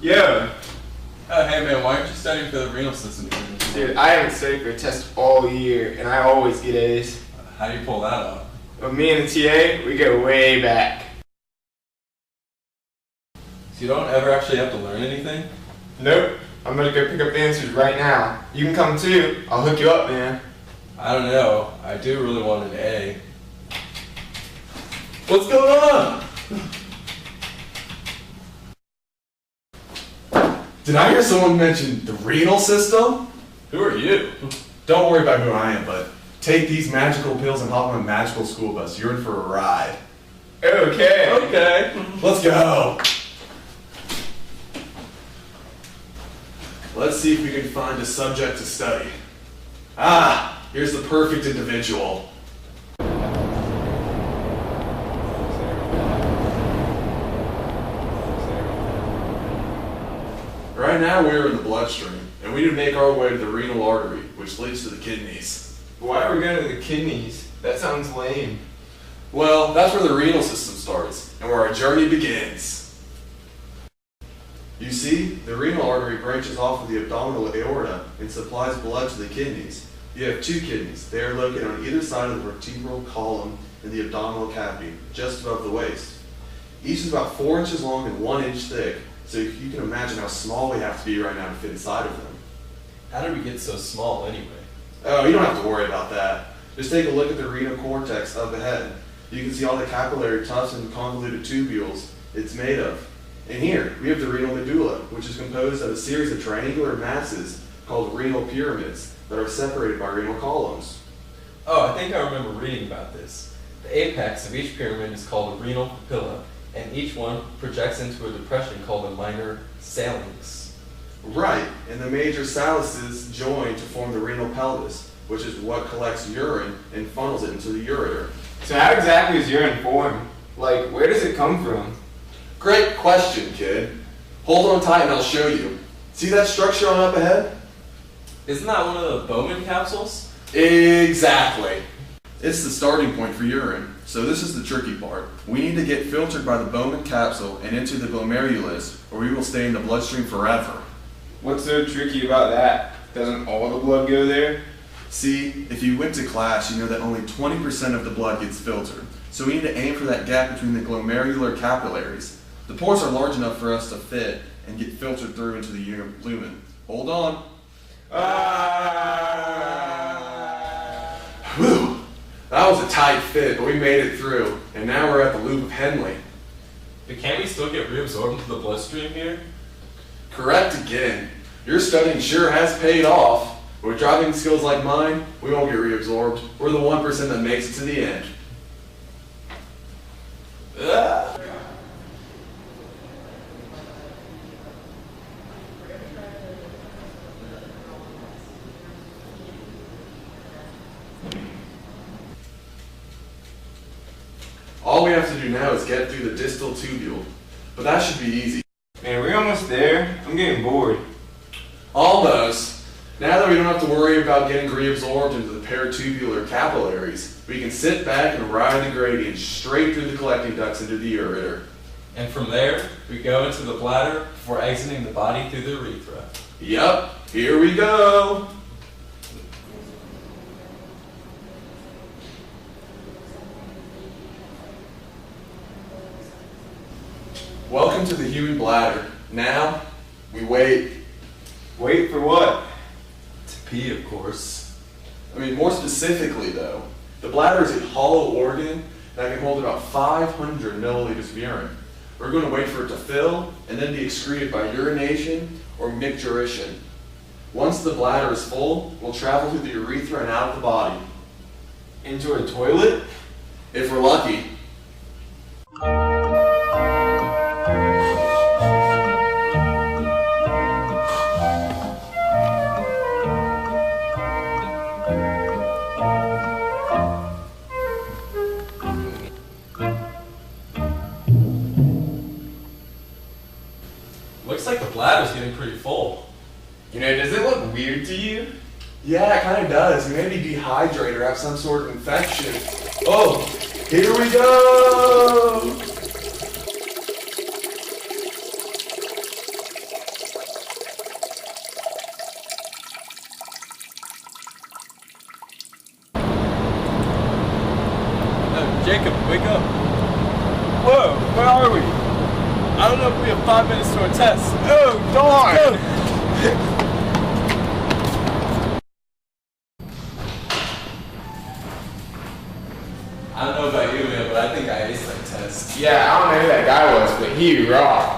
Yeah. Hey man, why aren't you studying for the renal system? Dude, I haven't studied for a test all year, and I always get A's. How do you pull that off? But me and the TA, we go way back. So you don't ever actually have to learn anything? Nope. I'm gonna go pick up the answers right now. You can come too. I'll hook you up, man. I don't know. I do really want an A. What's going on? Did I hear someone mention the renal system? Who are you? Don't worry about who I am, but take these magical pills and hop on a magical school bus. You're in for a ride. Okay. Okay. Let's go. Let's see if we can find a subject to study. Ah, here's the perfect individual. Right now we're in the bloodstream, and we need to make our way to the renal artery, which leads to the kidneys. Why are we going to the kidneys? That sounds lame. Well, that's where the renal system starts, and where our journey begins. You see, the renal artery branches off of the abdominal aorta and supplies blood to the kidneys. You have two kidneys. They are located on either side of the vertebral column in the abdominal cavity, just above the waist. Each is about 4 inches long and 1 inch thick, so you can imagine how small we have to be right now to fit inside of them. How did we get so small anyway? Oh, you don't have to worry about that. Just take a look at the renal cortex up ahead. You can see all the capillary tufts and convoluted tubules it's made of. And here, we have the renal medulla, which is composed of a series of triangular masses called renal pyramids that are separated by renal columns. Oh, I think I remember reading about this. The apex of each pyramid is called a renal papilla, and each one projects into a depression called a minor salix. Right, and the major salices join to form the renal pelvis, which is what collects urine and funnels it into the ureter. So how exactly is urine formed? Like, where does it come from? Great question, kid. Hold on tight and I'll show you. See that structure on up ahead? Isn't that one of the Bowman capsules? Exactly. It's the starting point for urine. So this is the tricky part. We need to get filtered by the Bowman capsule and into the glomerulus, or we will stay in the bloodstream forever. What's so tricky about that? Doesn't all the blood go there? See, if you went to class, you know that only 20% of the blood gets filtered. So we need to aim for that gap between the glomerular capillaries. The pores are large enough for us to fit and get filtered through into the lumen. Hold on. Whew. That was a tight fit, but we made it through. And now we're at the loop of Henle. But can't we still get reabsorbed into the bloodstream here? Correct again. Your studying sure has paid off. With driving skills like mine, we won't get reabsorbed. We're the 1% that makes it to the end. Ah. All we have to do now is get through the distal tubule, but that should be easy. Man, we're almost there. I'm getting bored. Almost. Now that we don't have to worry about getting reabsorbed into the peritubular capillaries, we can sit back and ride the gradient straight through the collecting ducts into the ureter. And from there, we go into the bladder before exiting the body through the urethra. Yep, here we go. Welcome to the human bladder. Now, we wait. Wait for what? To pee, of course. I mean, more specifically though, the bladder is a hollow organ that can hold about 500 milliliters of urine. We're going to wait for it to fill and then be excreted by urination or micturition. Once the bladder is full, we'll travel through the urethra and out of the body. Into a toilet? If we're lucky. Looks like the bladder's getting pretty full. You know, does it look weird to you? Yeah, it kind of does. You may be dehydrated or have some sort of infection. Oh, here we go! Jacob, wake up. Whoa, where are we? I don't know if we have 5 minutes to our test. Oh, darn! I don't know about you, man, but I think I aced that test. Yeah, I don't know who that guy was, but he rocked.